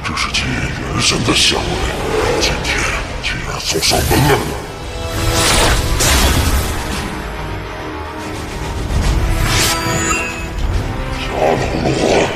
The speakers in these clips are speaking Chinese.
这是接元神的香味，今天竟然送上门来了。加农罗。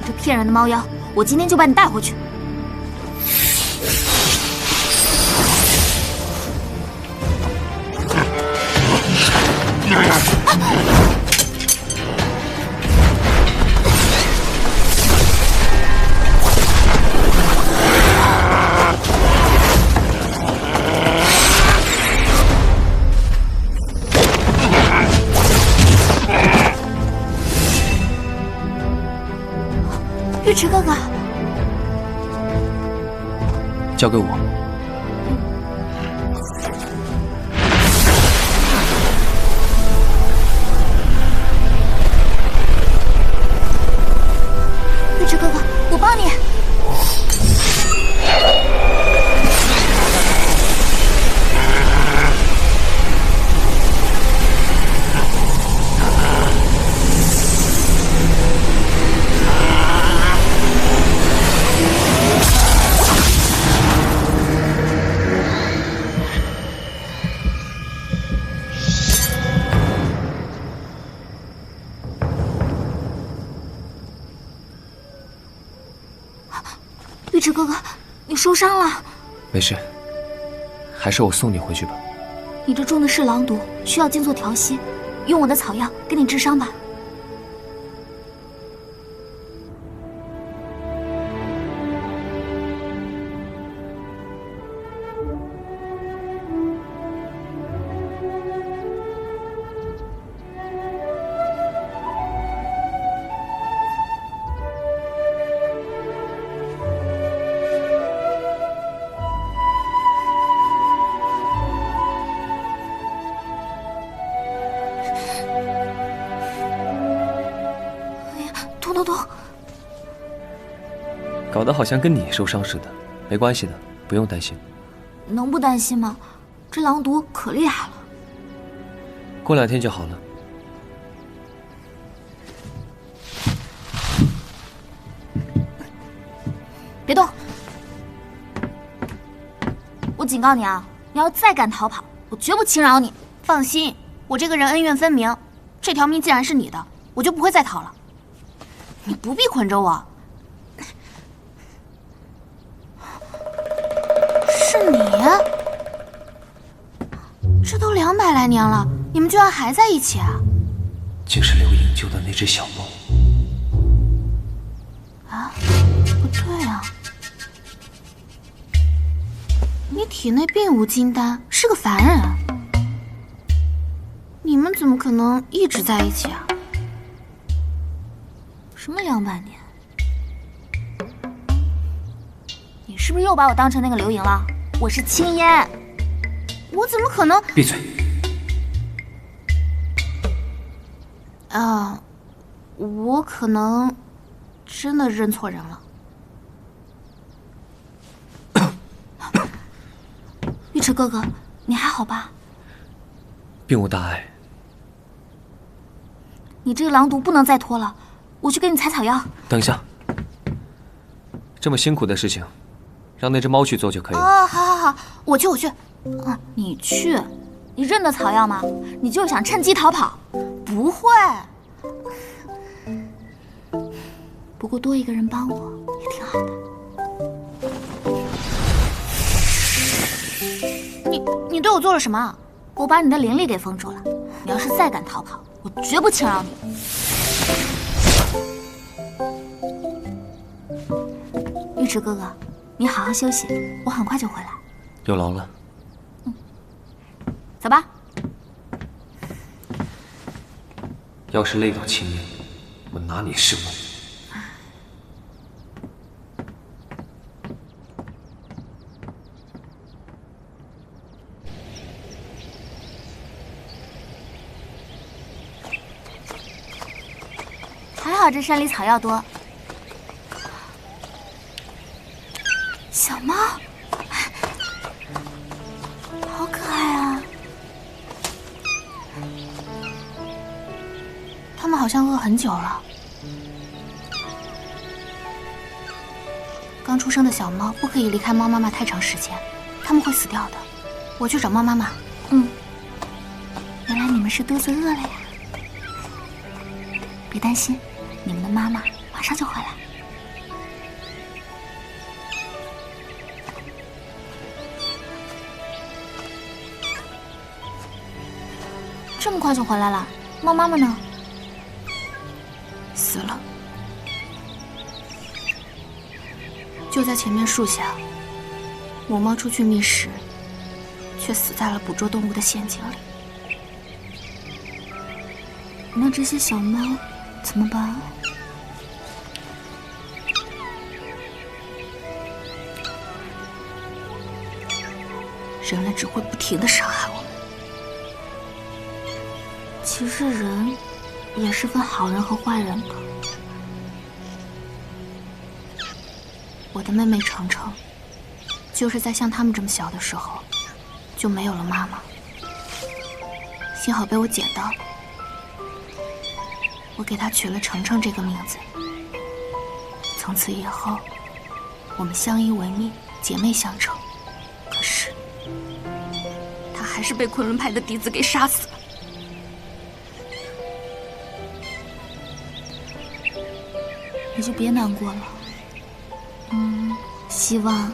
这骗人的猫妖，我今天就把你带回去。尉迟哥哥，交给我。尉迟哥哥，我帮你。尉迟哥哥，你受伤了？没事，还是我送你回去吧。你这中的是狼毒，需要静坐调息，用我的草药给你治伤吧。痛！搞得好像跟你受伤似的，没关系的，不用担心。能不担心吗？这狼毒可厉害了。过2天就好了。别动！我警告你啊，你要再敢逃跑，我绝不轻饶你。放心，我这个人恩怨分明，这条命既然是你的，我就不会再逃了。你不必捆着我。是你？这都200来年了，你们居然还在一起啊？竟是刘颖救的那只小猫。啊，不对啊，你体内并无金丹，是个凡人。你们怎么可能一直在一起啊？什么200年？你是不是又把我当成那个刘颖了？我是青烟，我怎么可能？闭嘴！啊，我可能真的认错人了。尉迟哥哥，你还好吧？并无大碍。你这个狼毒不能再拖了。我去给你采草药。等一下，这么辛苦的事情，让那只猫去做就可以了。哦，好，我去。你去？你认得草药吗？你就是想趁机逃跑？不会。不过多一个人帮我也挺好的。你对我做了什么？我把你的灵力给封住了。你要是再敢逃跑，我绝不轻饶你。尉迟哥哥，你好好休息，我很快就回来。有劳了。走吧。要是累到青烟，我拿你是物。好这山里草药多。小猫，好可爱啊！它们好像饿很久了。刚出生的小猫不可以离开猫妈妈太长时间，它们会死掉的。我去找猫妈妈。原来你们是肚子饿了呀。别担心，你们的妈妈马上就回来。这么快就回来了？猫妈妈呢？死了。就在前面树下，母猫出去觅食，却死在了捕捉动物的陷阱里。那这些小猫怎么办？人类只会不停地伤害我们。其实人也是分好人和坏人的。我的妹妹程程，就是在像他们这么小的时候，就没有了妈妈。幸好被我捡到，我给她取了程程这个名字。从此以后，我们相依为命，姐妹相称。可是，她还是被昆仑派的嫡子给杀死了。你就别难过了。希望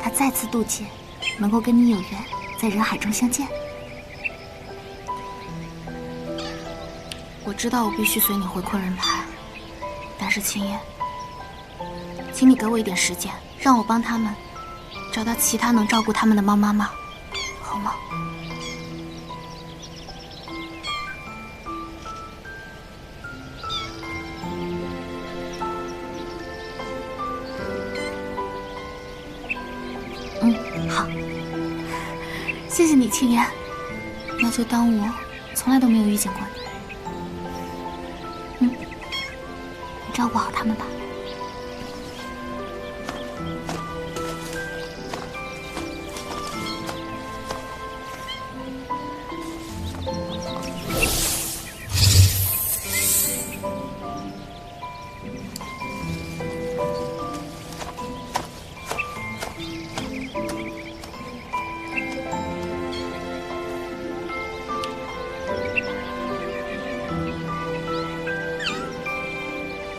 他再次渡劫，能够跟你有缘，在人海中相见。我知道我必须随你回昆仑派，但是青叶，请你给我一点时间，让我帮他们找到其他能照顾他们的猫妈妈，好吗？好，谢谢你，青叶。那就当我从来都没有遇见过你。你照顾好他们吧。